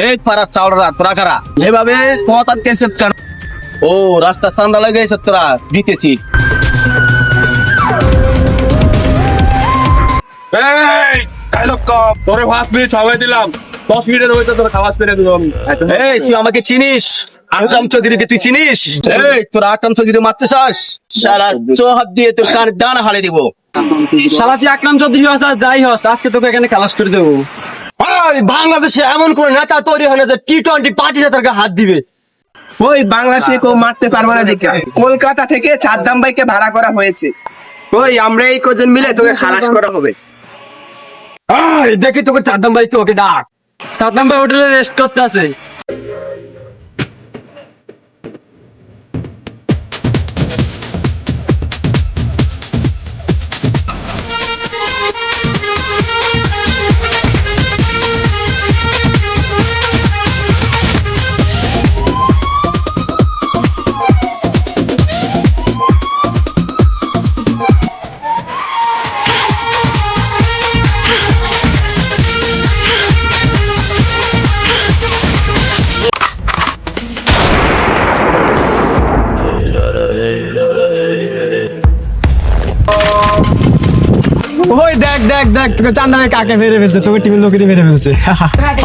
এই পাড়া চাউড়া তোরা কারা এভাবে পথ আটকেছে কেন? ও রাস্তা ঠান্ডা লেগেছে তোরা দিতেছি। এই ডায়লগ কম, তোরে 5 মিনিট সময় দিলাম, 10 মিনিটের মধ্যে তোর খালাস করে দিলাম। এই তুই আমাকে চিনিস? আকরাম চৌধুরীকে তুই চিনিস? এই তোরা আকরাম চৌধুরী মারতে চাস? সারা চোহাত দিয়ে তোর কান ডানা হারিয়ে দিব। শালা তুই আকরাম চৌধুরী হস আর যাই হস, আজকে তোকে এখানে খালাস করে দেবো। বাংলাদেশে এমন কোন নেতা তৈরি হয় না যে T20 পার্টি নেতার হাত দিবে। ওই বাংলাদেশে কেউ মারতে পারবো না দেখে কলকাতা থেকে চাঁদাম ভাইকে ভাড়া করা হয়েছে। ওই আমরা এই কজন মিলে তোকে খালাস করা হবে। দেখি তোকে সাদ্দাম ভাই, তোকে ডাক। সাদ্দাম ভাই হোটেলে রেস্ট করতে আছে। ওই দেখ দেখ দেখ, তোকে চান্দানে কাকে মেরে ফেলছে, তোকে টিমের লোকেরই মেরে ফেলছে।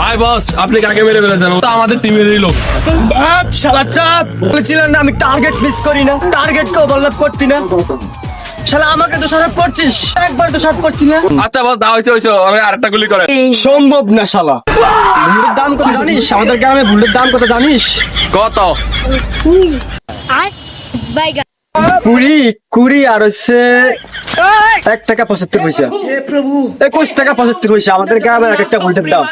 হাই বস, আপনি কাকে মেরে ফেলেছেন? ও তো আমাদের টিমেরই লোক। বাপ শালা চাপ, বলেছিলাম না আমি টার্গেট মিস করি না, টার্গেট কেও বললাম করতি না। শালা আমাকে তো সরব করছিস, একবার তো সরব করছিস না। আচ্ছা বস, দা হইছে আরেকটা গুলি করে। সম্ভব না শালা। ভুলের দাম কত জানিস? আমাদের গ্রামে ভুলের দাম কত জানিস? কত? আর বাইগা কুড়ি কুড়ি আর হচ্ছে 1 টাকা 75 পয়সা, 21 টাকা 75 পয়সা আমাদের গ্রামের এক একটা ভুলের দাম।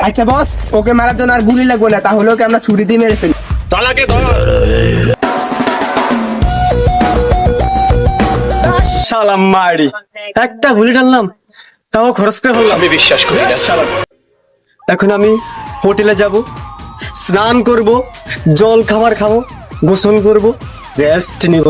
আচ্ছা বস, ওকে মারার জন্য আর গুলি লাগবে না, তাহলে ওকে আমরা ছুরি দিয়ে মেরে ফেলি। চালাকে ধর। শালা মারি, একটা ভুলে টানলাম, তাও খরচ করে ফেললাম। আমি বিশ্বাস করি না শালা। এখন আমি হোটেলে যাব, স্নান করব, জল খাবার খাবো, গোসল করব, রেস্ট নিব।